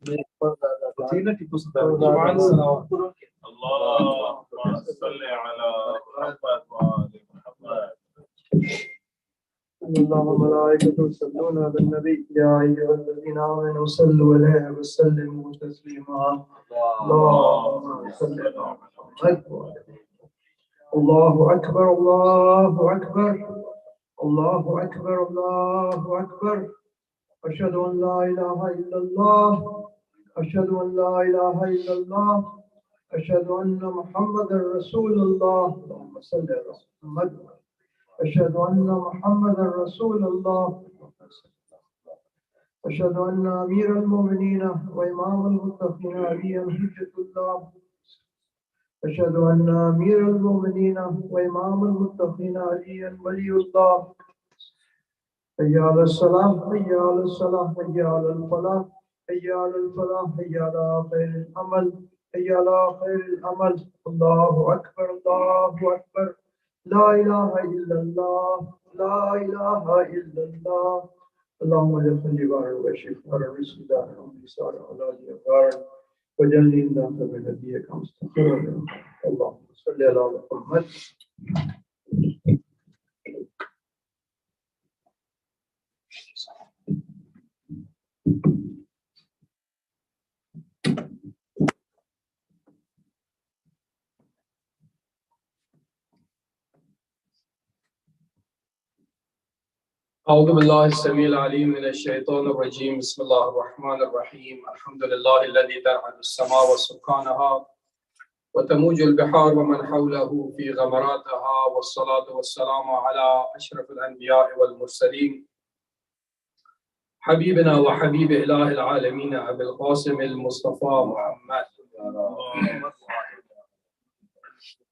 اللهم صل على محمد وآل محمد. إن الله وملائكته يصلون على النبي يا أيها الذين آمنوا صلوا عليه وسلموا تسليما. اللهم صل على محمد. الله أكبر الله أكبر الله أكبر الله أكبر. أشهد أن لا إله إلا الله أشهد أن لا إله إلا الله أشهد أن محمدا رسول الله. اللهم صل على محمد. أشهد أن محمدا رسول الله. أشهد أن أمير المؤمنين وإمام المتقين عليا حجة الله. أشهد أن أمير المؤمنين وإمام المتقين عليا ولي الله. حي على الصلاة حي على الصلاة حي على الفلاح حي على الفلاح حي على خير العمل حي على خير العمل. الله أكبر الله أكبر. لا إله إلا الله لا إله إلا الله. اللهم اجعل بارا وشفارا ورسولا وانتصارا على جبارا وجلني الله بنبيك مستقرا. اللهم صل على محمد. أعوذ بالله السميع العليم من الشيطان الرجيم. بسم الله الرحمن الرحيم. الحمد لله الذي ترعد السماء وسكانها وتموج البحار ومن حوله في غمراتها، والصلاة والسلام على أشرف الأنبياء والمرسلين حبيبنا وحبيب إله العالمين أبي القاسم المصطفى محمد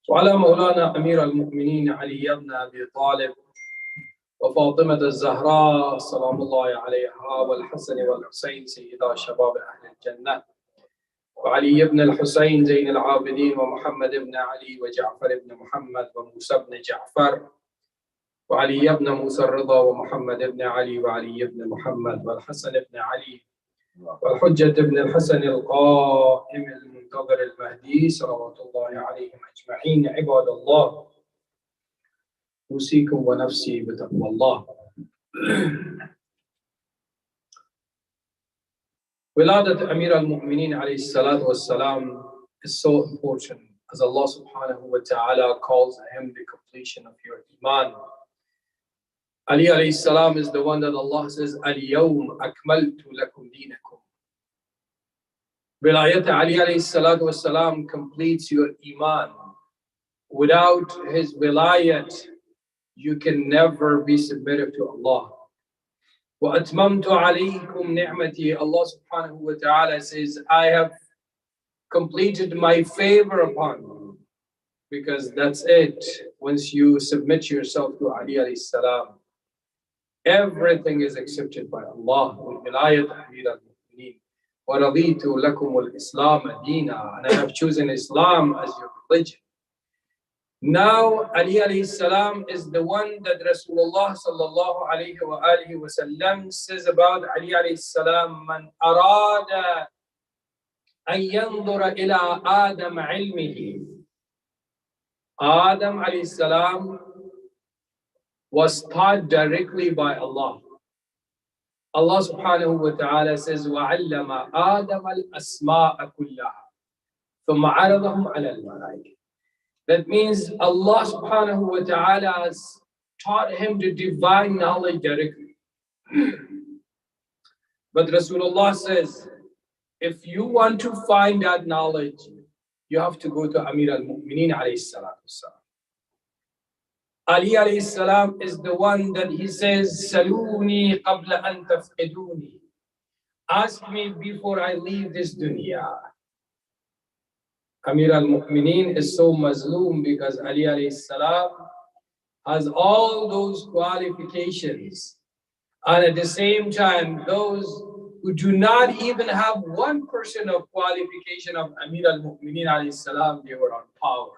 وعلى مولانا أمير المؤمنين علي بن أبي طالب وفاطمة الزهراء سلام الله عليها، والحسن والحسين سيدا شباب أهل الجنة، وعلي بن الحسين زين العابدين، ومحمد بن علي، وجعفر بن محمد، وموسى بن جعفر، وعلي بن موسى الرضا، ومحمد بن علي، وعلي بن محمد، والحسن بن علي، والحجة بن الحسن القائم المنتظر المهدي صلوات الله عليهم أجمعين. عباد الله، أوصيكم ونفسي بتقوى الله. Wiladat Amir al-Mu'mineen alayhi salatu wassalam is so important, as Allah subhanahu wa ta'ala calls him the completion of your iman. Ali alayhi salam is the one that Allah says, Al-yawm akmaltu lakum deenakum. Wilayat Ali alayhi salatu wassalam completes your iman. Without his wilayat, you can never be submitted to Allah. وَأَتْمَمْتُ عَلَيْكُمْ نِعْمَتِي. Allah subhanahu wa ta'ala says, I have completed my favor upon you. Because that's it. Once you submit yourself to Ali alayhi salam, everything is accepted by Allah. وَالْوِلَايَةُ أَمِيرَ الْمُؤْمِنِينَ وَرَضِيتُ لَكُمُ الْإِسْلَامَ دِينًا. And I have chosen Islam as your religion. Now, Ali alayhi salam is the one that Rasulullah sallallahu alayhi wa alihi wa sallam says about Ali alayhi salam, Man arada an yandura ila Adam ilmihi. Adam alayhi salam was taught directly by Allah. Allah subhanahu wa ta'ala says, وَعَلَّمَ آدَمَ الْأَسْمَاءَ كُلَّهَا ثُمَّ عَرَضَهُمْ عَلَى الْمَلَائِكَةِ. That means Allah subhanahu wa ta'ala has taught him the divine knowledge directly. But Rasulullah says, if you want to find that knowledge, you have to go to Amir al-Mu'mineen alayhi salatu wassalam. Ali alayhi salam is the one that he says, Saluni qabla an tafqiduni. Ask me before I leave this dunya. Amir al-Mu'mineen is so mazloom because Ali alayhi salam has all those qualifications. And at the same time, those who do not even have 1% of qualification of Amir al-Mu'mineen alayhi salam, they were on power.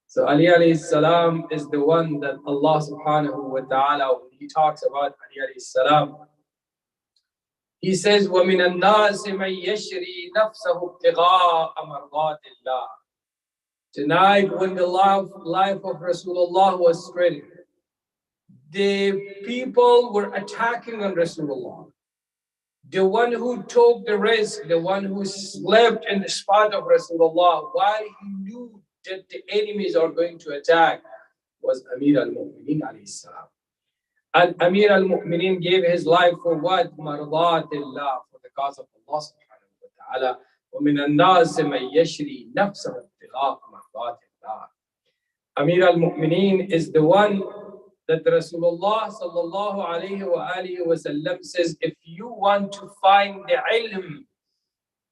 So Ali alayhi salam is the one that Allah subhanahu wa ta'ala, when he talks about Ali alayhi salam, He says, وَمِنَ النَّاسِ مَن يَشْرِي نَفْسَهُ ابْتِغَاءَ مَرْضَاتِ اللَّهِ. Tonight, when the life of Rasulullah was spreading, the people were attacking on Rasulullah. The one who took the risk, the one who slept in the spot of Rasulullah while he knew that the enemies are going to attack was Amir al-Mu'mineen alayhi salam. And Amir al-Mu'mineen gave his life for what? Mardatillah, for the cause of Allah subhanahu wa ta'ala. وَمِنَ النَّاسِ مَن يَشْرِي نَفْسَهُ ابْتِغَاءَ مَرْضَاتِ اللَّهِ. Amir al-Mu'mineen is the one that Rasulullah sallallahu alayhi wa alihi wa sallam says, if you want to find the ilm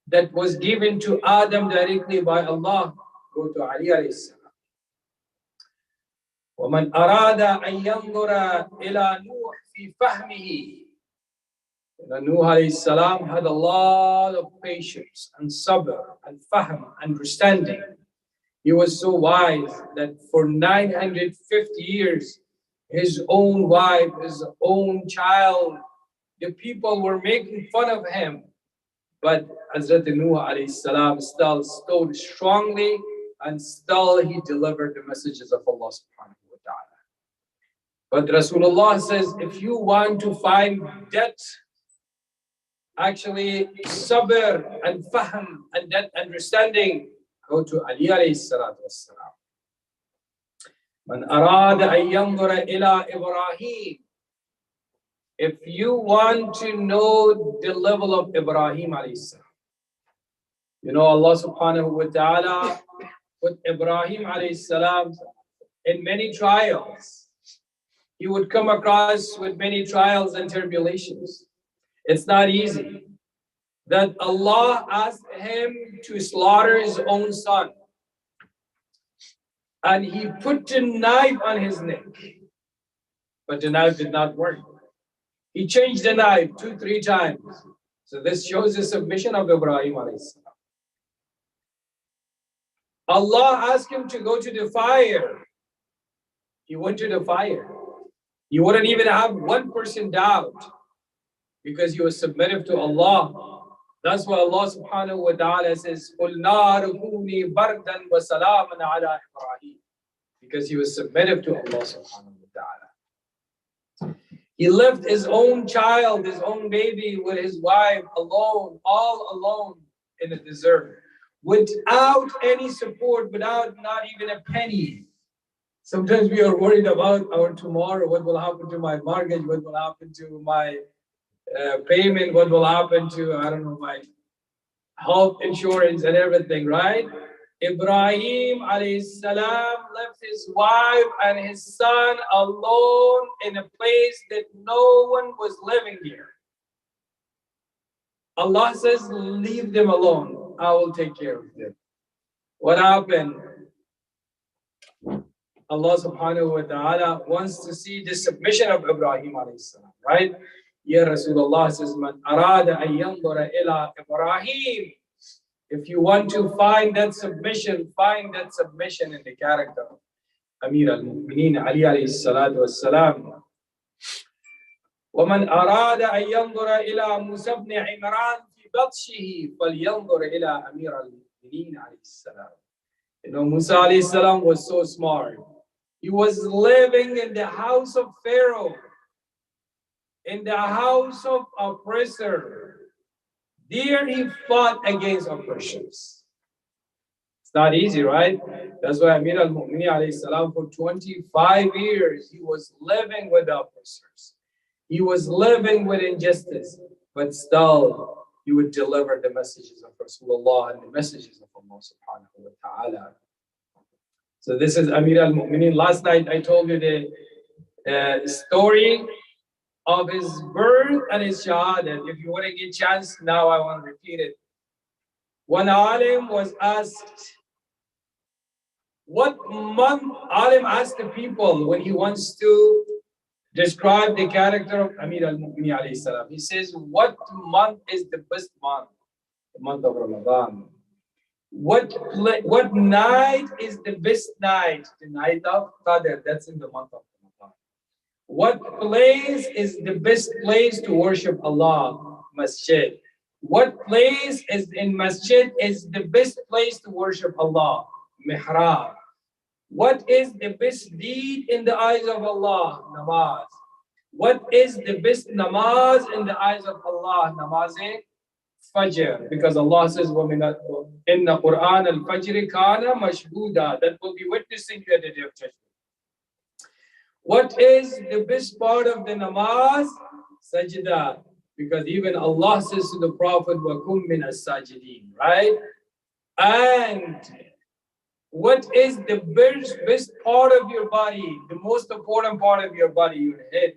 that was given to Adam directly by Allah, go to Ali alayhi salam. وَمَنْ أَرَادَ أَنْ يَنْظُرَ إِلَى نُوحٍ فِي فَهْمِهِ. Nuh alayhi salam had a lot of patience and sabr and fahm, understanding. He was so wise that for 950 years, his own wife, his own child, the people were making fun of him. But Hazrat Nuh alayhi salam still stood strongly and still he delivered the messages of Allah subhanahu wa ta'ala. But Rasulullah says, if you want to find that actually sabr and fahm and that understanding, go to Ali alayhi salatu wassalam. Man arada an yanzura ila Ibrahim. If you want to know the level of Ibrahim alayhi salam, you know Allah subhanahu wa ta'ala put Ibrahim alayhi salam in many trials. He would come across with many trials and tribulations. It's not easy. That Allah asked him to slaughter his own son. And he put a knife on his neck. But the knife did not work. He changed the knife 2-3 times. So this shows the submission of Ibrahim alayhi salam. Allah asked him to go to the fire. He went to the fire. He wouldn't even have 1% doubt because he was submissive to Allah. That's why Allah subhanahu wa ta'ala says, قُلْ نَارُ كُونِي بَرْدًا وَسَلَامًا عَلَىٰ إِبْرَاهِيمَ. Because he was submissive to Allah subhanahu wa ta'ala. He left his own child, his own baby with his wife alone, all alone in the desert, without any support, without not even a penny. Sometimes we are worried about our tomorrow, what will happen to my mortgage, what will happen to my payment, what will happen to, I don't know, my health insurance and everything, right? Ibrahim alayhi salam left his wife and his son alone in a place that no one was living here. Allah says, leave them alone. I will take care of them. What happened? Allah subhanahu wa ta'ala wants to see the submission of Ibrahim alayhi salam, right? Ya Rasulullah says, Man arada an yanzura ila Ibrahim. If you want to find that submission in the character of Amir al-Mu'mineen Ali alayhi salatu wassalam. وَمَنْ أَرَادَ أَنْ يَنْظُرَ إِلَى مُوسَى بْنِ عِمْرَانَ فِي بَطْشِهِ فَلْيَنْظُرْ إِلَى أَمِيرَ الْمُؤْمِنِينَ عَلَيْهِ السَّلَامُ. You know, Musa alayhi salam was so smart. He was living in the house of Pharaoh, in the house of oppressor. There he fought against oppressions. It's not easy, right? That's why Amir al-Mu'mineen alayhi salam for 25 years, he was living with the oppressors. He was living with injustice, but still he would deliver the messages of Rasulullah and the messages of Allah subhanahu wa ta'ala. So this is Amir al-Mu'mineen. Last night I told you the story of his birth and his shahadat. If you want to get a chance, now I want to repeat it. When Alim was asked, what month, Alim asked the people when he wants to describe the character of Amir al-Mu'mineen alayhi salam. He says, what month is the best month? The month of Ramadan. What night is the best night? The night of Qadr. That's in the month of Ramadan. What place is the best place to worship Allah? masjid. What place is in masjid is the best place to worship Allah? Mihrab. What is the best deed in the eyes of Allah? Namaz. What is the best namaz in the eyes of Allah? Namaz Fajr. Because Allah says, Inna Quran al-Fajr kana mashhuda. That will be witnessing you at the day of judgment. What is the best part of the namaz? Sajda. Because even Allah says to the Prophet, وَكُمْ مِنَ السَّاجِدِينَ, right? And what is the best part of your body? The most important part of your body, your head.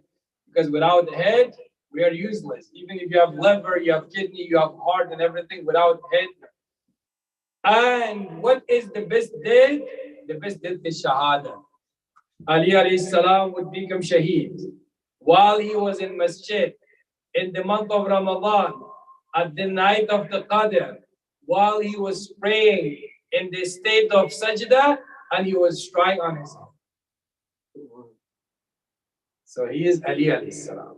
Because without the head, we are useless. Even if you have liver, you have kidney, you have heart and everything, without head. And what is the best death? The best death is shahada. Ali alayhi salam would become shaheed while he was in masjid in the month of Ramadan at the night of the Qadr, while he was praying in the state of sajda, and he was trying on his own. So he is Ali alayhi salam.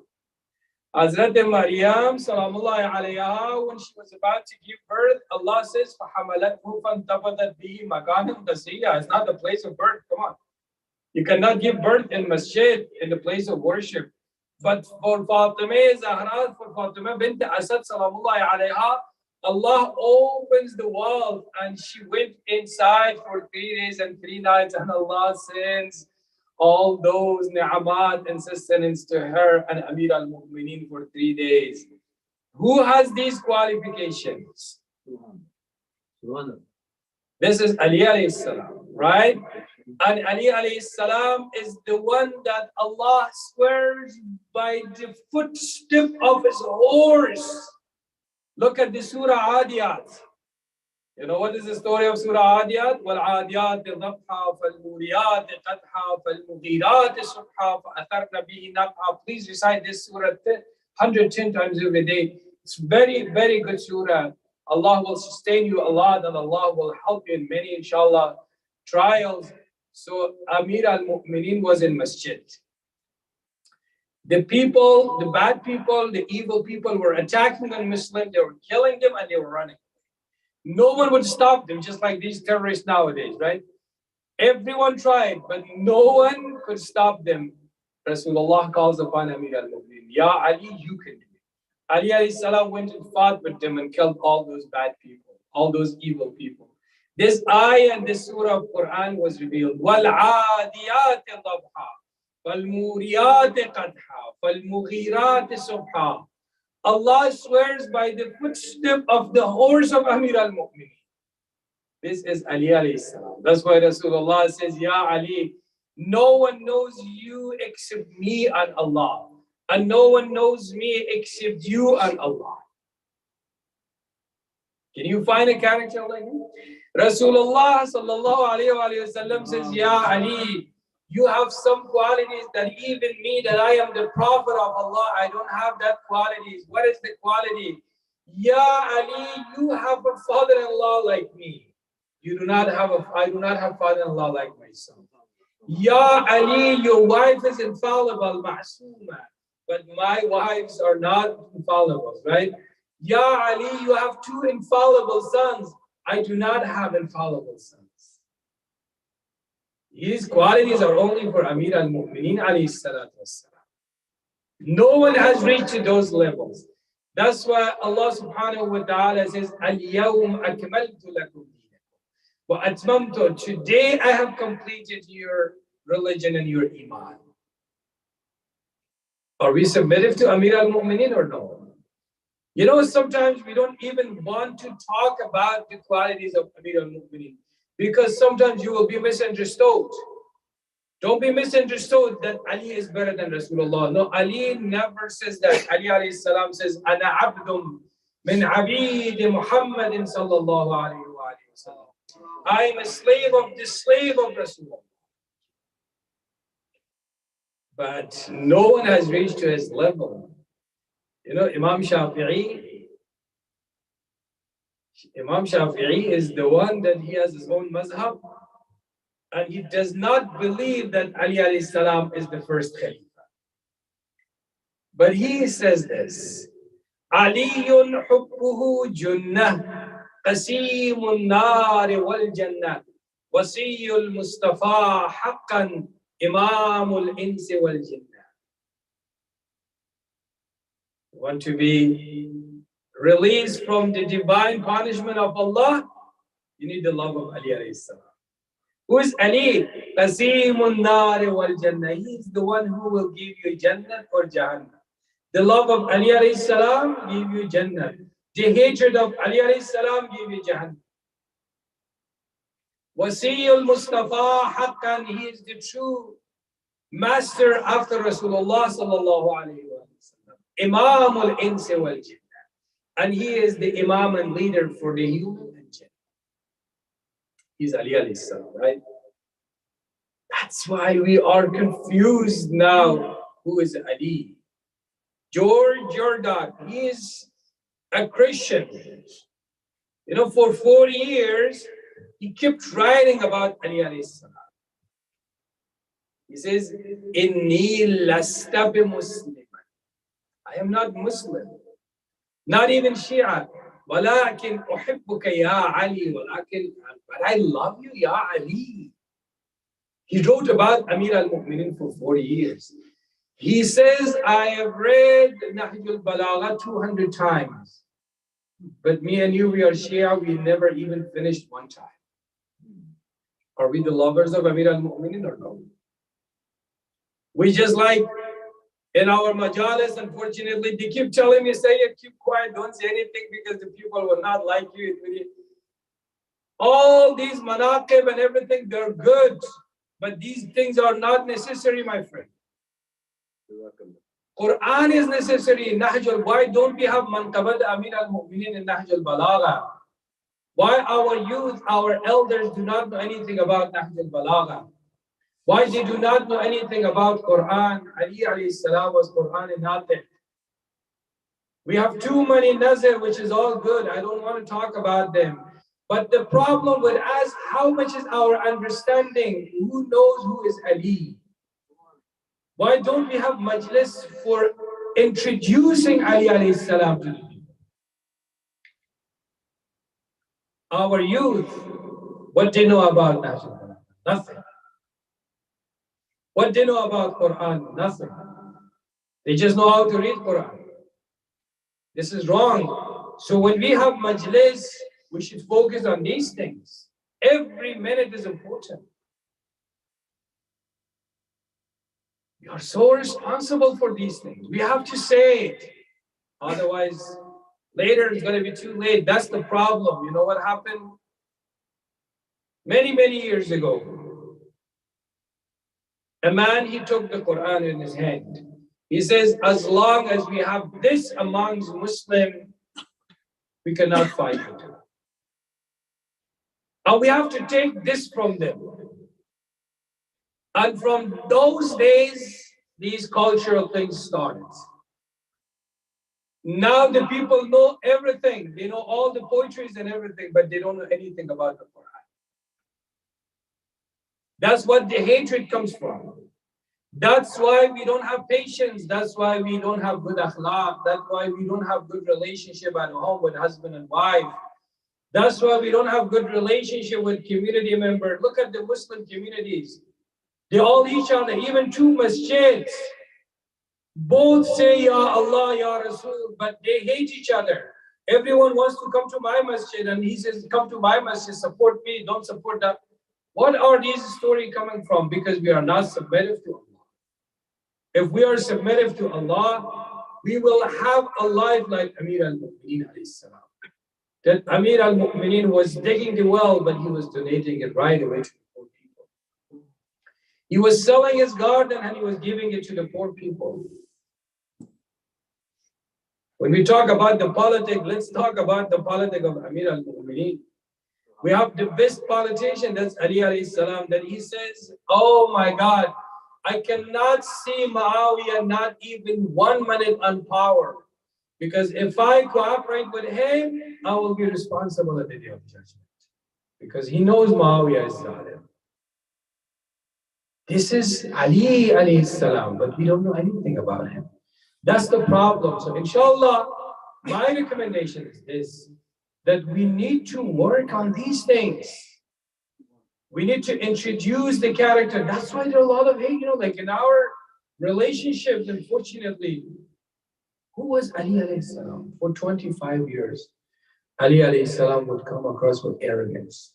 Hazrat Maryam salamullahi alayha, when she was about to give birth, Allah says, فَحَمَلَتْهُ فَانْتَبَذَتْ بِهِ مَكَانًا قَصِيًّا. It's not the place of birth, come on. You cannot give birth in masjid, in the place of worship. But for Fatima Zahra, for Fatima bint Asad salamullahi alayha, Allah opens the walls and she went inside for 3 days and 3 nights, and Allah sends all those ni'amat and sustenance to her and Amir al-Mu'mineen for 3 days. Who has these qualifications? This is Ali alayhi salam, right? And Ali alayhi salam is the one that Allah swears by the footstep of his horse. Look at the Surah Adiyat. You know what is the story of Surah Adiyat? وَالْعَادِيَاتِ ضَبْحًا فَالْمُورِيَاتِ قَدْحًا فَالْمُغِيرَاتِ صُبْحًا فَأَثَرْنَ بِهِ نَقْعًا. Please recite this surah 110 times every day. It's very, very good surah. Allah will sustain you a lot and Allah will help you in many, inshallah, trials. So Amir al-Mu'mineen was in masjid. The people, the bad people, the evil people were attacking the Muslims. They were killing them and they were running. No one would stop them, just like these terrorists nowadays, right? Everyone tried, but no one could stop them. Rasulullah calls upon Amir al-Mu'mineen, Ya Ali, you can do it. Ali alayhi salam went and fought with them and killed all those bad people, all those evil people. This ayah and this surah of Quran was revealed. وَالْعَادِيَاتِ ضَبْحًا فَالْمُورِيَاتِ قَدْحًا فَالْمُغِيرَاتِ صُبْحًا. Allah swears by the footstep of the horse of Amir al-Mu'mineen. This is Ali alayhi salam. That's why Rasulullah says, Ya Ali, no one knows you except me and Allah. And no one knows me except you and Allah. Can you find a character like him? Rasulullah sallallahu alayhi wa sallam says, Ya Ali, you have some qualities that even me, that I am the Prophet of Allah, I don't have that qualities. What is the quality? Ya Ali, you have a father-in-law like me. You do not have I do not have father-in-law like myself. Ya Ali, your wife is infallible, ma'sooma. But my wives are not infallible, right? Ya Ali, you have 2 infallible sons. I do not have infallible sons. These qualities are only for Amir al-Mu'mineen alayhi salatu wassalam. No one has reached to those levels. That's why Allah subhanahu wa ta'ala says, Al-yawm akmaltu lakum dinakum wa atmamtu. Today I have completed your religion and your iman. Are we submissive to Amir al-Mu'mineen or no? You know, sometimes we don't even want to talk about the qualities of Amir al-Mu'mineen, because sometimes you will be misunderstood. Don't be misunderstood that Ali is better than Rasulullah. No, Ali never says that. Ali alayhi salam says, Ana abdum min abid Muhammadin sallallahu alayhi wa sallam. I am a slave of the slave of Rasulullah. But no one has reached to his level. You know, Imam Shafi'i is the one that he has his own mazhab, and he does not believe that Ali alayhi salam is the first Khalifa. But he says this, علي حبه جنة قسيم النار والجنة وصي المصطفى حقا إمام الإنس والجنة. Want to be released from the divine punishment of Allah? You need the love of Ali alayhi salam. Who is Ali? Qasimun Nari wal Jannah. He is the one who will give you Jannah or Jahannam. The love of Ali alayhi salam give you Jannah. The hatred of Ali alayhi salam give you Jahannam. Wasiyul Mustafa Haqqan. He is the true master after Rasulullah sallallahu alayhi wa sallam. Imamul Insi wal Jannah. And he is the Imam and leader for the human and Jannah. He's Ali alayhi salam, right? That's why we are confused now. Who is Ali? George Jordan, he is a Christian. You know, for 40 years, he kept writing about Ali alayhi salam. He says, Inni lasta bi Muslim. I am not Muslim. Not even Shia. ولكن أحبك يا علي ولكن but I love you يا Ali. He wrote about Amir al-Mu'minin for 40 years. He says, I have read Nahj al-Balagha 200 times. But me and you, we are Shia, we never even finished one time. Are we the lovers of Amir al-Mu'minin or no? We just like in our majalis, unfortunately, they keep telling me, say it, keep quiet, don't say anything because the people will not like you. All these manaqib and everything, they're good. But these things are not necessary, my friend. Quran is necessary in Nahj. Why don't we have Manqabad Amir al-Mu'minin in Nahj al-Balagha? Why our youth, our elders do not know anything about Nahj al-Balagha? Why they do not know anything about Quran? Ali alayhi salam was Quran and nothing. We have too many nazar, which is all good. I don't want to talk about them. But the problem with us, how much is our understanding? Who knows who is Ali? Why don't we have majlis for introducing Ali alayhi salam to the people? Our youth, what do you know about National? Nothing. What do you know about Quran? Nothing. They just know how to read Quran. This is wrong. So when we have majlis, we should focus on these things. Every minute is important. We are so responsible for these things. We have to say it. Otherwise, later it's going to be too late. That's the problem. You know what happened? Many, many years ago, a man, he took the Quran in his hand. He says, as long as we have this amongst Muslims, we cannot fight it. And we have to take this from them. And from those days, these cultural things started. Now the people know everything. They know all the poetries and everything, but they don't know anything about the Quran. That's what the hatred comes from. That's why we don't have patience. That's why we don't have good akhlaq. That's why we don't have good relationship at home with husband and wife. That's why we don't have good relationship with community members. Look at the Muslim communities. They all each other, even two masjids. Both say Ya Allah, Ya Rasul, but they hate each other. Everyone wants to come to my masjid and he says, come to my masjid, support me, don't support that. What are these stories coming from? Because we are not submissive to Allah. If we are submissive to Allah, we will have a life like Amir al-Mu'minin alayhi salam. That Amir al-Mu'minin was digging the well, but he was donating it right away to the poor people. He was selling his garden and he was giving it to the poor people. When we talk about the politics, let's talk about the politics of Amir al-Mu'minin. We have the best politician, that's Ali alayhi salam, that he says, oh my God, I cannot see Muawiyah not even 1 minute on power. Because if I cooperate with him, I will be responsible at the day of judgment. Because he knows Muawiyah is Zalim. This is Ali alayhi salam, but we don't know anything about him. That's the problem. So inshallah, my recommendation is this, that we need to work on these things. We need to introduce the character. That's why there are a lot of hate, like in our relationships, unfortunately. Who was Ali alayhi salam? For 25 years, Ali alayhi salam would come across with arrogance.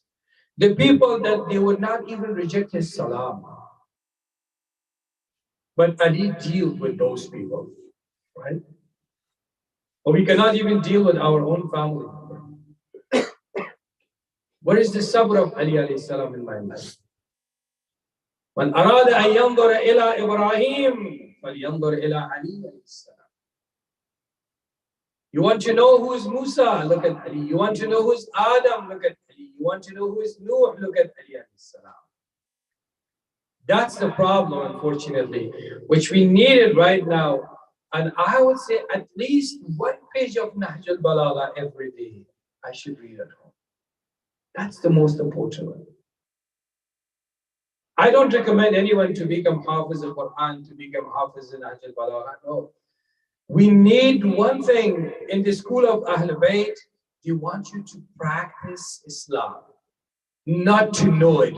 The people that they would not even reject his salam. But Ali dealt with those people, right? But we cannot even deal with our own family. What is the sabr of Ali alayhi salam in my life? من أراد أن ينظر إلى إبراهيم فلينظر إلى علي عليه السلام. You want to know who is Musa? Look at Ali. You want to know who is Adam? Look at Ali. You want to know who is Nuh? Look at Ali alayhi salam. That's the problem, unfortunately, which we needed right now. And I would say at least one page of Nahj al-Balagha every day I should read at home. That's the most important one. I don't recommend anyone to become Hafiz al-Quran, to become Hafiz al-Nahj al-Balagha. No. We need one thing in the school of Ahl Bayt. They want you to practice Islam, not to know it.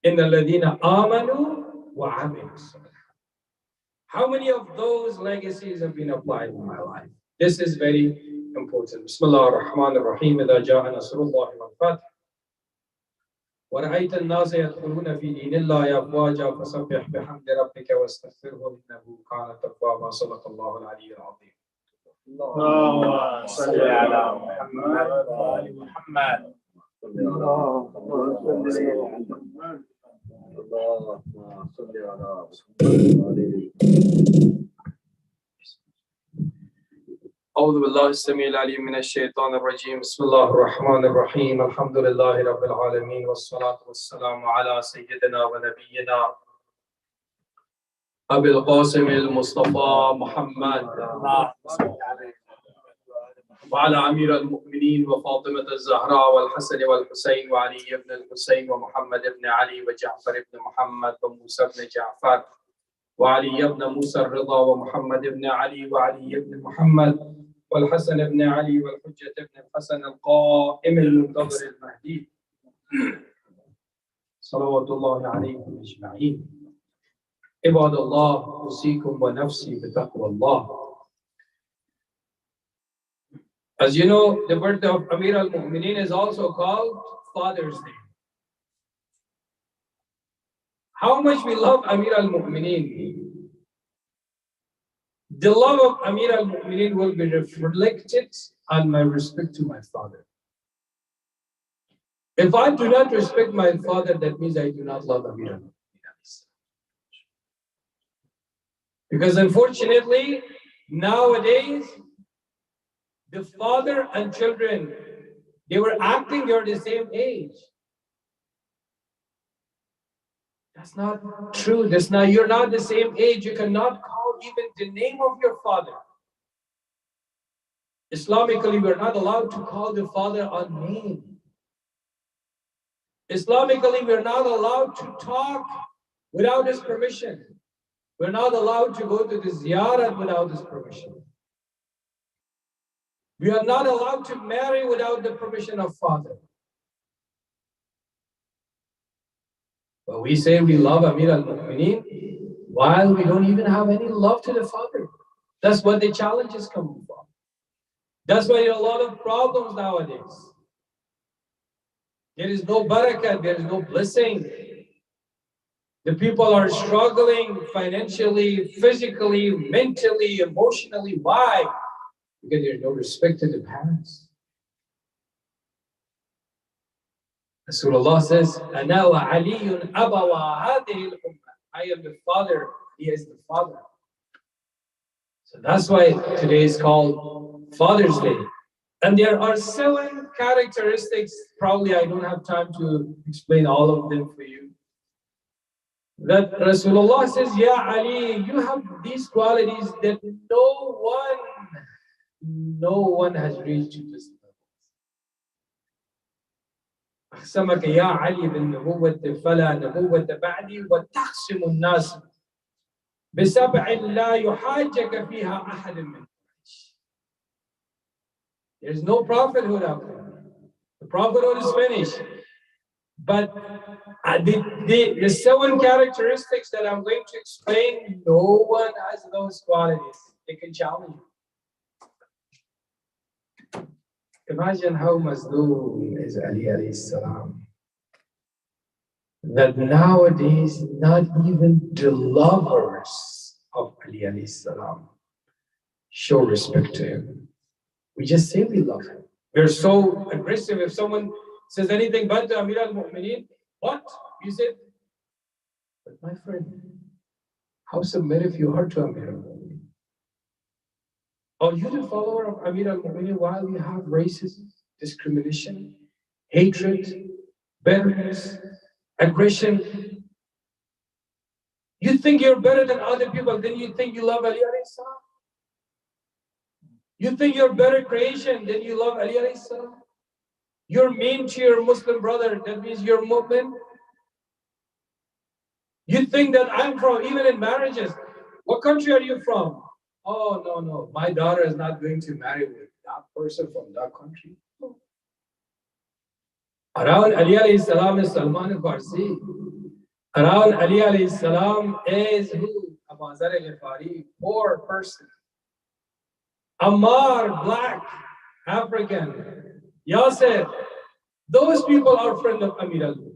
Inna alladhina amanu wa amilu salih. How many of those legacies have been applied in my life? This is very important. Bismillah ar-Rahman ar-Rahim. إذا جاء نصر الله والفتح ورأيت الناس يدخلون في دين الله أفواجا فسبح بحمد ربك واستغفره إنه كان توابا. صدق الله العلي العظيم. اللهم صل على محمد وآل محمد. اللهم صل على محمد. أعوذ بالله السميع العليم من الشيطان الرجيم. بسم الله الرحمن الرحيم. الحمد لله رب العالمين والصلاة والسلام على سيدنا ونبينا أبي القاسم المصطفى محمد وعلى أمير المؤمنين وفاطمة الزهراء والحسن والحسين وعلي بن الحسين ومحمد بن علي وجعفر بن محمد وموسى بن جعفر وعلي بن موسى الرضا ومحمد بن علي وعلي بن محمد والحسن بن علي والحجة بن الحسن القائم المنتظر المهدي صلوات الله عليهم أجمعين. عباد الله أوصيكم ونفسي بتقوى الله. As you know, the birthday of Amir al-Mu'mineen is also called Father's Day. How much we love Amir al-Mu'mineen. The love of Amir al-Mu'mineen will be reflected on my respect to my father. If I do not respect my father, that means I do not love Amir al-Mu'mineen. Because unfortunately, nowadays, the father and children, they were acting, they're the same age. That's not true. You're not the same age. You cannot call even the name of your father. Islamically, we're not allowed to call the father on name. Islamically, we're not allowed to talk without his permission. We're not allowed to go to the ziyarat without his permission. We are not allowed to marry without the permission of father. But we say we love Amir al-Mu'mineen while we don't even have any love to the father. That's what the challenge is coming from. That's why there are a lot of problems nowadays. There is no barakah, there is no blessing. The people are struggling financially, physically, mentally, emotionally. Why? Because there's no respect to the parents. Rasulullah says, Ana wa Aliyun abawa hadhihi al-ummah. I am the father, he is the father. So that's why today is called Father's Day. And there are 7 characteristics, probably I don't have time to explain all of them for you. That Rasulullah says, Ya Ali, you have these qualities that no one has reached to this level. أقسمك يا علي بالنبوة فلا نبوة بعدي وتقسم الناس بسبع لا يحاجك فيها أحد من قريش. There's no prophethood out there. The prophethood is finished. But the 7 characteristics that I'm going to explain, no one has those qualities. They can challenge you. Imagine how Mazdoom is Ali alayhi salam. That nowadays, not even the lovers of Ali alayhi salam show respect to him. We just say we love him. We're so aggressive. If someone says anything bad to Amir al-Mu'mineen, what? You said, but my friend, how submissive you are to Amir al-Mu'mineen. Are you the follower of Amir al-Mu'mineen while you have racism, discrimination, hatred, bitterness, aggression? You think you're better than other people, then you think you love Ali alayhi salam? You think you're better creation than you love Ali alayhi salam? You're mean to your Muslim brother, that means you're Muslim. You think that I'm from, even in marriages, what country are you from? Oh, no, my daughter is not going to marry with that person from that country. Around Ali alayhi salam is Salman al-Farsi. Around Ali alayhi salam is who? Abu Zar al-Ghifari, poor person. Ammar, black, African. Yasser, those people are friends of Amir al-Mu'mineen.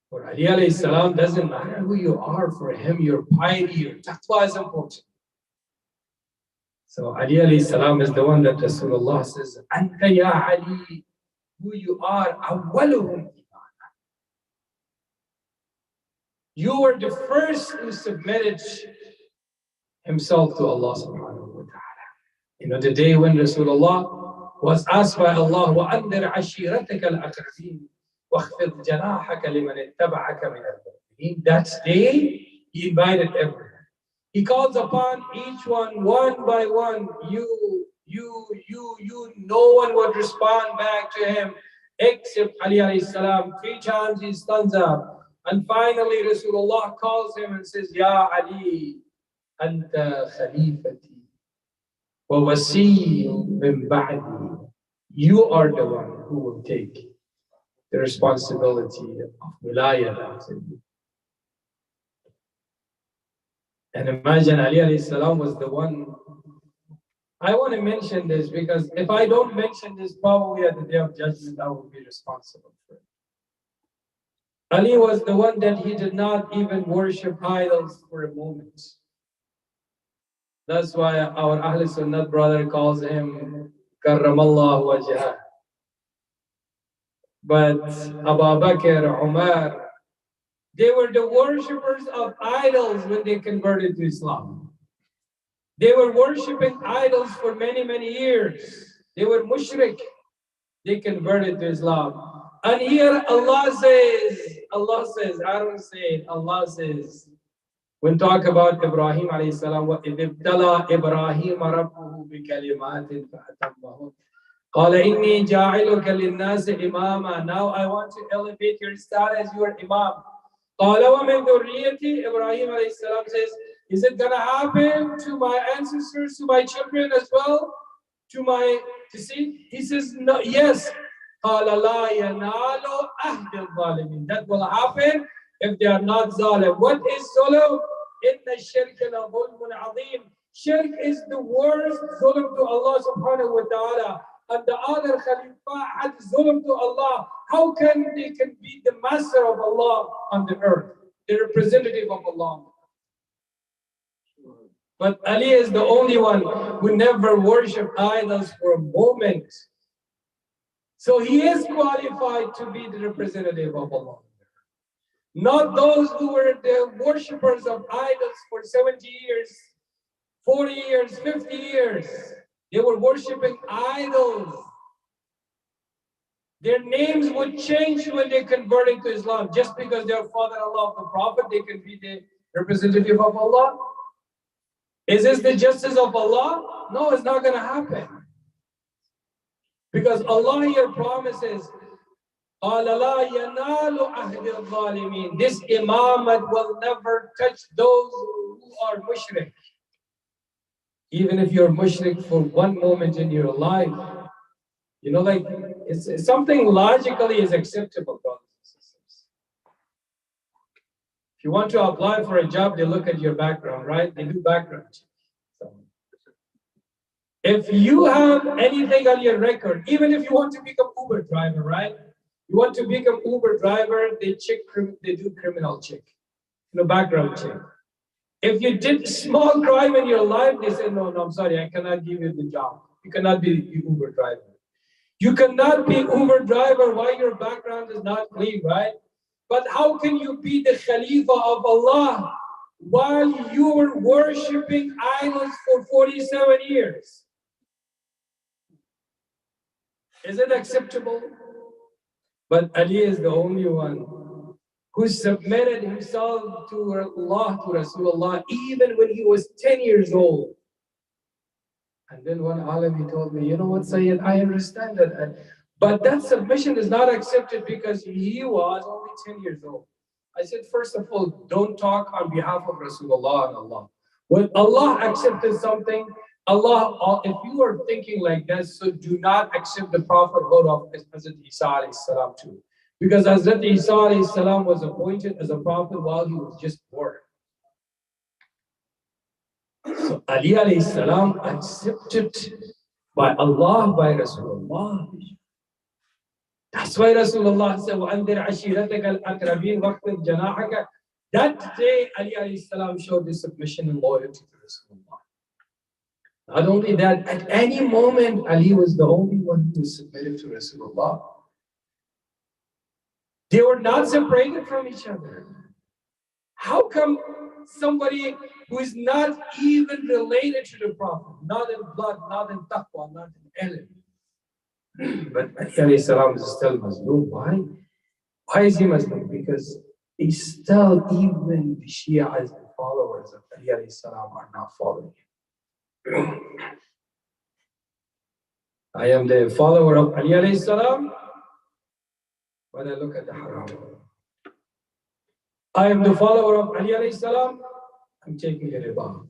For Ali alayhi salam, doesn't matter who you are, for him, your piety, your taqwa is important. So Ali alayhi salam is the one that Rasulullah says, Anta ya Ali, who you are, awwaluhum. You were the first who submitted himself to Allah subhanahu wa ta'ala. You know, the day when Rasulullah was asked by Allah, وَأَنذِرْ عَشِيرَتَكَ الْأَقْرَبِينَ وَاخْفِضْ جَنَاحَكَ لِمَنِ اتَّبَعَكَ مِنَ الْمُؤْمِنِينَ. That day, he invited everyone. He calls upon each one by one. You, no one would respond back to him except Ali alayhi salam. 3 times he stands up. And finally, Rasulullah calls him and says, Ya Ali, Anta Khalifati wa wasi min ba'di. You are the one who will take the responsibility of wilayah after you. And imagine Ali alayhi salam was the one. I want to mention this because if I don't mention this, probably at the day of judgment, I will be responsible for it. Ali was the one that he did not even worship idols for a moment. That's why our Ahl Sunnah brother calls him Karramallahu wajhah. But Abu Bakr, Umar, they were the worshippers of idols when they converted to Islam. They were worshipping idols for many, many years. They were mushrik. They converted to Islam. And here Allah says, I don't say it, Allah says, when talk about Ibrahim alayhi salam, وَإِذِ ابْتَلَى إِبْرَاهِيمَ رَبُّهُ بِكَلِمَاتٍ فَأَتَمَّهُنَّ قَالَ إِنِّي جَاعِلُكَ لِلنَّاسِ إِمَامًا. Now I want to elevate your status, you are Imam. قَالَ وَمِنْ ذُرِّيَّتِي. Ibrahim alayhi salam says, is it going to happen to my ancestors, to my children as well? To see? He says, no, yes. قَالَ لَا يَنَالُ أَهْدِ الظَّالِمِينَ. That will happen if they are not zalim. What is zulm? إِنَّ الشِّرْكَ لَظُلْمٌ عَظِيمٌ. Shirk is the worst zulm to Allah subhanahu wa ta'ala. And the other Khalifa had zulm to Allah. How can they be the master of Allah on the earth? The representative of Allah. But Ali is the only one who never worshipped idols for a moment. So he is qualified to be the representative of Allah. Not those who were the worshippers of idols for 70 years, 40 years, 50 years. They were worshipping idols. Their names would change when they converted to Islam. Just because they are father-in-law of the Prophet, they can be the representative of Allah. Is this the justice of Allah? No, it's not going to happen. Because Allah here promises, this imamat will never touch those who are mushrik. Even if you're mushrik for one moment in your life, you know, like it's something logically is acceptable, brothers and sisters. If you want to apply for a job, they look at your background, right? They do background check. So, if you have anything on your record, even if you want to become Uber driver, right? You want to become Uber driver, they do criminal check, background check. If you did small crime in your life, they say, no, I'm sorry, I cannot give you the job. You cannot be Uber driver. You cannot be Uber driver while your background is not clean, right? But how can you be the Khalifa of Allah while you were worshipping idols for 47 years? Is it acceptable? But Ali is the only one who submitted himself to Allah, to Rasulullah, even when he was 10 years old. And then one alim, he told me, you know what, Sayyid, I understand that. But that submission is not accepted because he was only 10 years old. I said, first of all, don't talk on behalf of Rasulullah and Allah. When Allah accepted something, Allah, if you are thinking like this, so do not accept the prophethood of Hazrat Isa alayhi salam too. Because Hazrat Isa alayhi salam was appointed as a prophet while he was just born. So Ali alayhi salam accepted by Allah, by Rasulullah. That's why Rasulullah said, وَأَنذِرْ عَشِيرَتَكَ الْأَقْرَبِينَ وَاخْفِضْ جَنَاحَكَ. That day, Ali alayhi salam showed his submission and loyalty to Rasulullah. Not only that, at any moment, Ali was the only one who was submitted to Rasulullah. They were not separated from each other. How come somebody who is not even related to the Prophet, not in blood, not in taqwa, not in ilm, but Ali alayhi salam is still Muslim? Why? Why is he Muslim? Because he's still, even the Shias and followers of Ali alayhi salam are not following him. I am the follower of Ali alayhi salam, but I look at the haram. I am the follower of Ali alayhi salam, I'm taking a riba.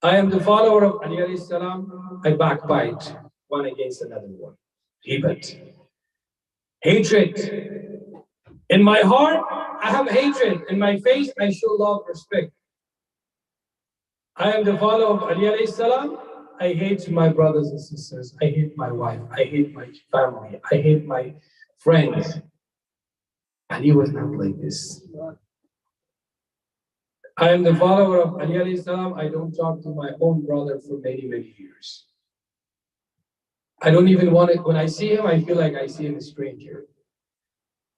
I am the follower of Ali alayhi salam, I backbite one against another one. Ribat. Hatred. In my heart, I have hatred. In my face, I show love, respect. I am the follower of Ali alayhi salam. I hate my brothers and sisters. I hate my wife. I hate my family. I hate my friends. Ali was not like this. I am the follower of Ali alayhi salam. I don't talk to my own brother for many, many years. I don't even want it. When I see him, I feel like I see him a stranger.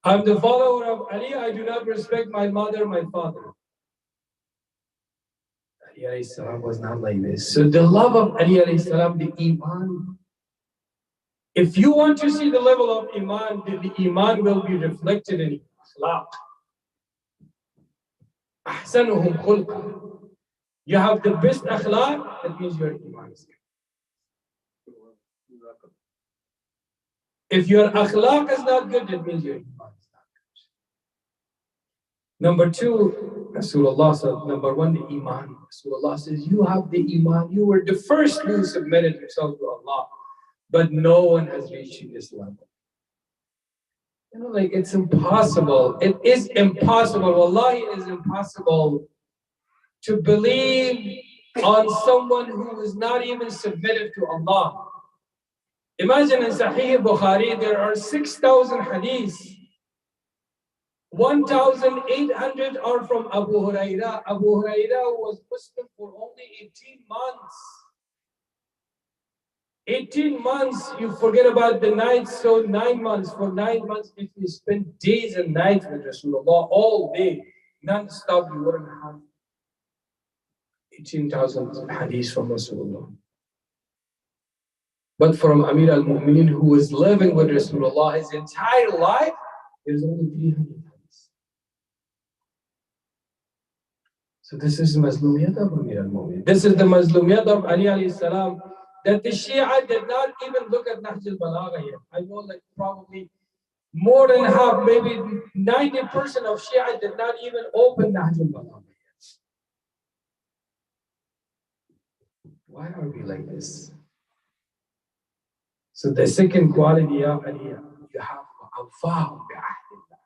I'm the follower of Ali. I do not respect my mother, my father. Ali alayhi salam was not like this. So the love of Ali alayhi salam, the iman. If you want to see the level of iman, the iman will be reflected in akhlaq. Ahsanuhum khulqa. You have the best akhlaq, that means your iman is good. If your akhlaq is not good, that means your iman is not good. Number two, Rasulullah said, number one, the iman. Rasulullah says, you have the iman. You were the first who submitted yourself to Allah. But no one has reached this level. Like it's impossible. It is impossible. Wallahi, it is impossible to believe on someone who is not even submitted to Allah. Imagine in Sahih Bukhari, there are 6,000 hadiths. 1,800 are from Abu Huraira. Abu Huraira was Muslim for only 18 months. 18 months, you forget about the nights, so 9 months. For 9 months, if you spend days and nights with Rasulullah all day, non-stop, you wouldn't have 18,000 hadiths from Rasulullah. But from Amir al-Mu'mineen, who was living with Rasulullah his entire life, there's only 300 hadiths. So this is Mazlumiyat of Amir al-Mu'mineen. This is the Mazlumiyat of Ali alayhi salam, that the Shia did not even look at Nahj al-Balagha yet. I know like probably more than half, maybe 90% of Shia did not even open Nahj al-Balagha yet. why are we like this? So the second quality, ya Ali, you have awfa'u bi'ahdillah.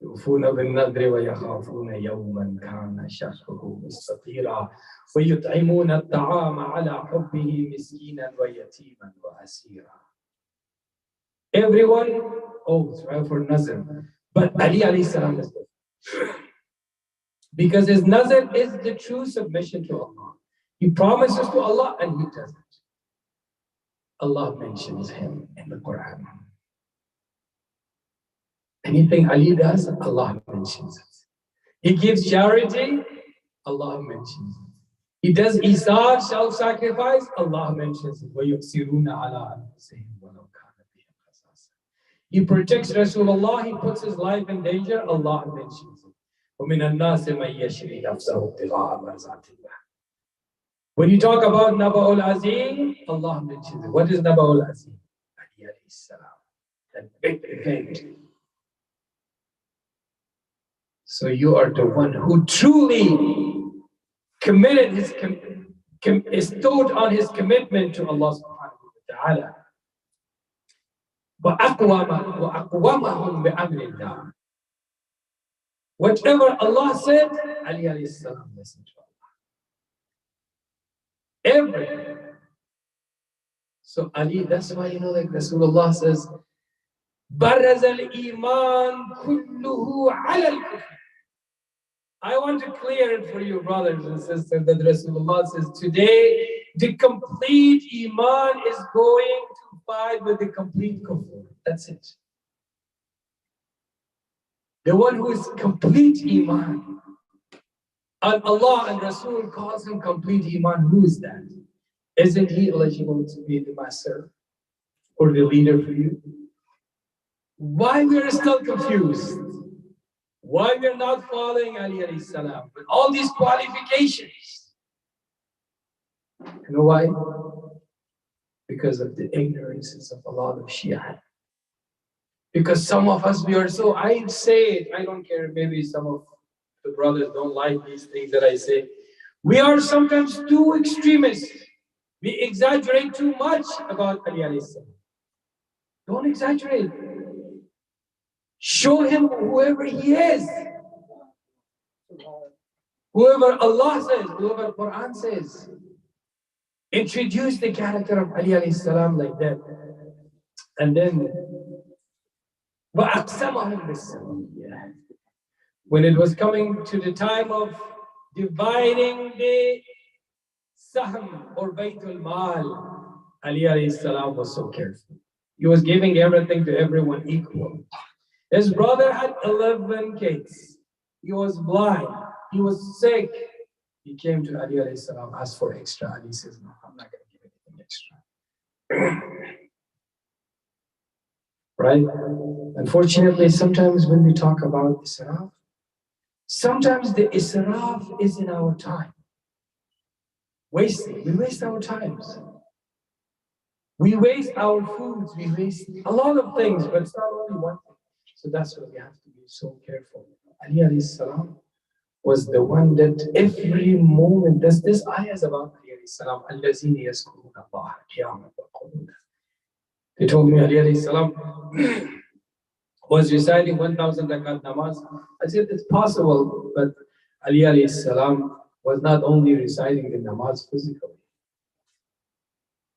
يوفون بالنذر ويخافون يوما كان شره مستطيرا ويطعمون الطعام على حبه مسكينا ويتيما وأسيرا. Everyone owes for nazr, but Ali alayhi salam is different. Because his nazr is the true submission to Allah. He promises to Allah and he does it. Allah mentions him in the Quran. Anything Ali does, Allah mentions it. He gives charity, Allah mentions it. He does isar, self-sacrifice, Allah mentions it. وَيُؤْسِرُونَ عَلَىٰ أَنفُسِهِمْ وَلَوْ كَانَ بِهِمْ خَصَاصَةٌ. He protects Rasulullah, he puts his life in danger, Allah mentions it. وَمِنَ النَّاسِ مَن يَشْرِي نَفْسَهُ ابْتِغَاءَ مَرْضَاتِ اللَّهِ. When you talk about Naba'ul Azim, Allah mentions it. What is Naba'ul Azim? Ali alayhi salam. That big event. So you are the one who truly committed his is stood on his commitment to Allah subhanahu wa ta'ala. وَأَقْوَمَهُمْ بِأَمْرِ اللَّهِ. Whatever Allah said, Ali alayhi salam listened to Allah. Everything. So Ali, that's why like Rasulullah says, بَرَّزَ الْإِيمَانِ كُلُّهُ عَلَى الْكُفْرِ. I want to clear it for you, brothers and sisters, that Rasulullah says today the complete Iman is going to fight with the complete kufr. That's it. The one who is complete Iman. And Allah and Rasul calls him complete Iman. Who is that? Isn't he eligible to be the master or the leader for you? Why we are still confused? Why we are not following Ali alayhi salam with all these qualifications? You know why? Because of the ignorances of a lot of Shia. Because some of us, we are so, I say it, I don't care, maybe some of the brothers don't like these things that I say. We are sometimes too extremist. We exaggerate too much about Ali alayhi salam. Don't exaggerate. Show him whoever he is. Whoever Allah says, whoever Quran says. Introduce the character of Ali alayhi salam like that. And then وَأَقْسَمَهُمْ بِالسَّمِيِّةِ. When it was coming to the time of dividing the Sahm or Baytul Mal, Ali alayhi salam was so careful. He was giving everything to everyone equal. His brother had 11 kids. He was blind. He was sick. He came to Ali alayhi salam, asked for extra. Ali says, no, I'm not going to give anything extra. Right? Unfortunately, sometimes when we talk about Israf, sometimes the Israf is in our time. Wasting. We waste our times. We waste our foods. We waste a lot of things, but it's not only one thing. So that's why we have to be so careful. Ali alayhi salam was the one that every moment, this ayah is about Ali alayhi salam. الَّذِينَ يَذْكُرُونَ اللَّهَ قِيَامًا وَقُعُودًا. They told me Ali alayhi salam was reciting 1,000 rakat namaz. I said it's possible, but Ali alayhi salam was not only reciting the namaz physically.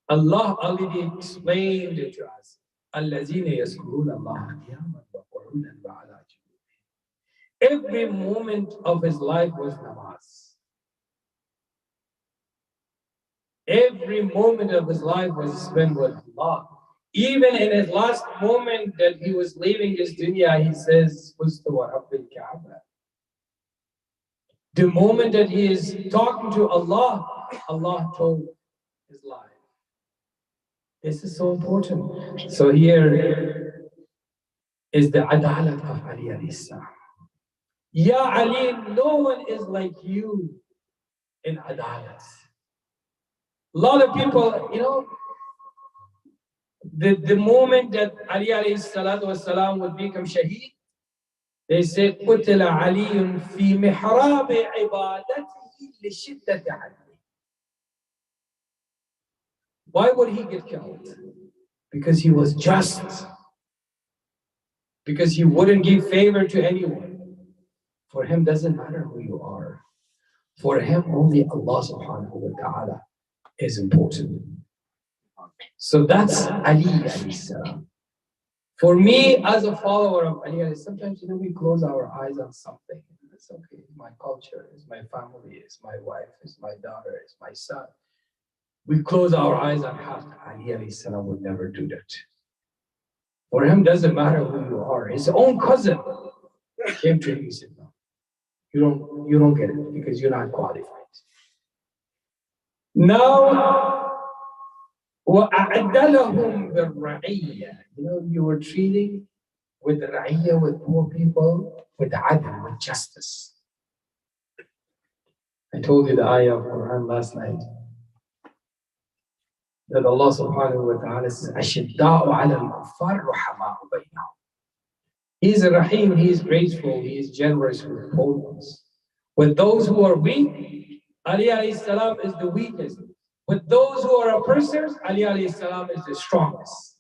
Allah already explained it to us. الَّذِينَ يَذْكُرُونَ اللَّهَ قِيَامًا وَقُعُودًا وَعَلَىٰ جُنُوبِهِمْ. Every moment of his life was namaz. Every moment of his life was spent with Allah. Even in his last moment that he was leaving this dunya, he says, the moment that he is talking to Allah, Allah told his life. This is so important. So here is the adalat of Ali alayhi salam. Ya Ali, no one is like you in adalat. A lot of people, the moment that Ali alayhi salatu wasalam would become shaheed, they said, قُتِلَ عَلِيٌّ فِي مِحْرَابِ عِبَادَتِهِ لِشِدَّةِ عَدْلِهِ. Why would he get killed? Because he was just. Because he wouldn't give favor to anyone. For him, doesn't matter who you are. For him, only Allah subhanahu wa ta'ala is important. So that's Ali alayhi salam. For me, as a follower of Ali, sometimes we close our eyes on something. It's okay. My culture, is my family, is my wife, is my daughter, is my son. We close our eyes on how Ali alayhi salam would never do that. For him, doesn't matter who you are. His own cousin came to him and said, "No, you don't get it because you're not qualified." Now, وَأَعَدَّ لَهُمْ بِالرَّعِيَّةِ. You were treating with ra'iyya, with poor people, with adl, with justice. I told you the ayah of Quran last night that Allah subhanahu wa ta'ala says, أَشِدَّاءُ عَلَى الْكُفَّارِ رُحَمَاءُ بَيْنَهُم. He is Rahim, He is graceful, He is generous with opponents. With those who are weak, Ali alayhi salam is the weakest. With those who are oppressors, Ali alayhi salam is the strongest.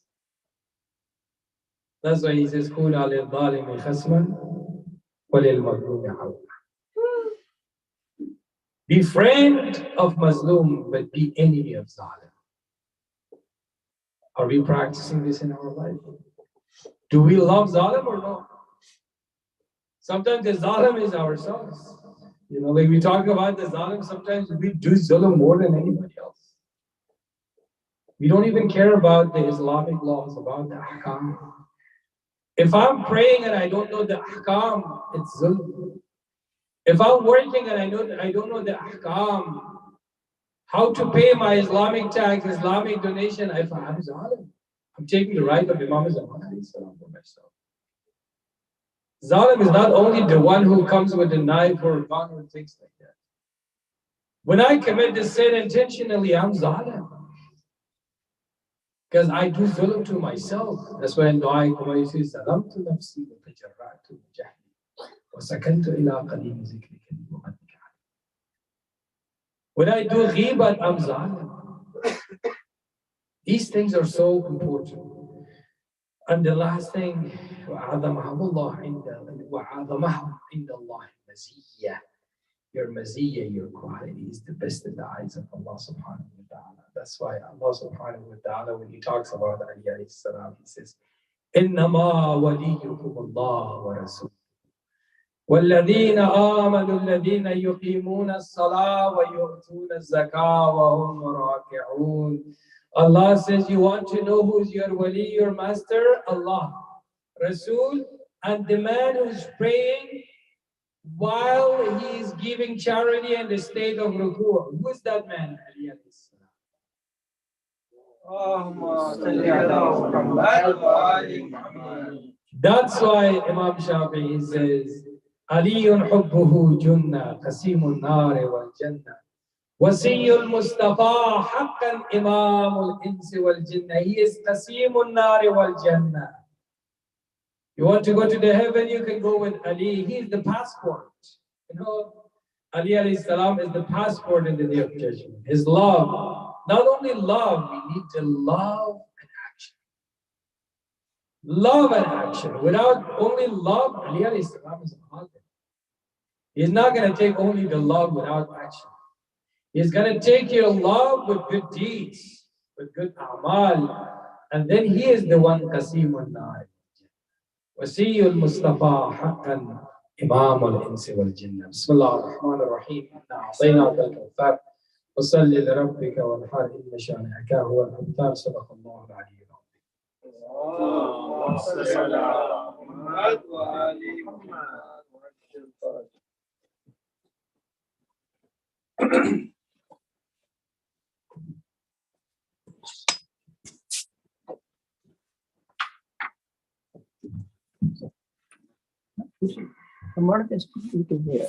That's why he says, كُونَ لِلظَّالِمِ خَصْمًا وَلِلْمَظْلُومِ عَوْنًا. Be friend of Muslim, but be enemy of Zalim. Are we practicing this in our life? Do we love Zalim or no? Sometimes the Zalim is ourselves. Like we talk about the Zalim, sometimes we do Zulm more than anybody else. We don't even care about the Islamic laws, about the ahkam. If I'm praying and I don't know the ahkam, it's zulm. If I'm working and I don't know the ahkam, how to pay my Islamic tax, Islamic donation, if I'm zalim, I'm taking the right of Imam Zaman for myself. Zalim is not only the one who comes with a knife or a gun or things like that. When I commit the sin intentionally, I'm zalim. Because I do zulm to myself. That's why in Dua Kumari says, Zalamtu nafsi wa tajarratu jahli wa sakantu ila qadim zikrika wa qadika. When I do ghibat, I'm zalim. These things are so important. And the last thing, وَعَظَمَهُ اللَّهُ عِنْدَ اللَّهِ مَزِيَّةً. Your maziyya, your quality is the best in the eyes of Allah subhanahu wa ta'ala. That's why Allah subhanahu wa ta'ala, when He talks about Ali alayhi salam, He says, إِنَّمَا وَلِيُّكُمُ اللَّهُ وَرَسُولُهُ وَالَّذِينَ آمَنُوا الَّذِينَ يُقِيمُونَ الصَّلَاةَ وَيُؤْتُونَ الزَّكَاةَ وَهُمْ رَاكِعُونَ. Allah says, you want to know who's your wali, your master? Allah, Rasul, and the man who's praying while he is giving charity in the state of ruku'. Who is that man? That's why Imam Shafi'i says, Aliyun hubbuhu junna, qasimun nari wal jannah. Wasiyul Mustafa haqqan imamul insi wal jinnah. He is qasimun nari wal jannah. You want to go to the heaven, you can go with Ali. He is the passport. Ali alayhi salam is the passport in the day of judgment. His love. Not only love, we need to love and action. Love and action. Without only love, Ali alayhi salam is a husband. He's not going to take only the love without action. He's going to take your love with good deeds, with good a'mal. And then he is the one qasimun nar. وسي المصطفى حقا إمام الإنس والجن. بسم الله الرحمن الرحيم. إنا أعطيناك الكوثر فصل لربك وانحر إن شانئك هو الأبتر. صدق الله العلي العظيم. اللهم صل على محمد وآل محمد. The mark is completely there.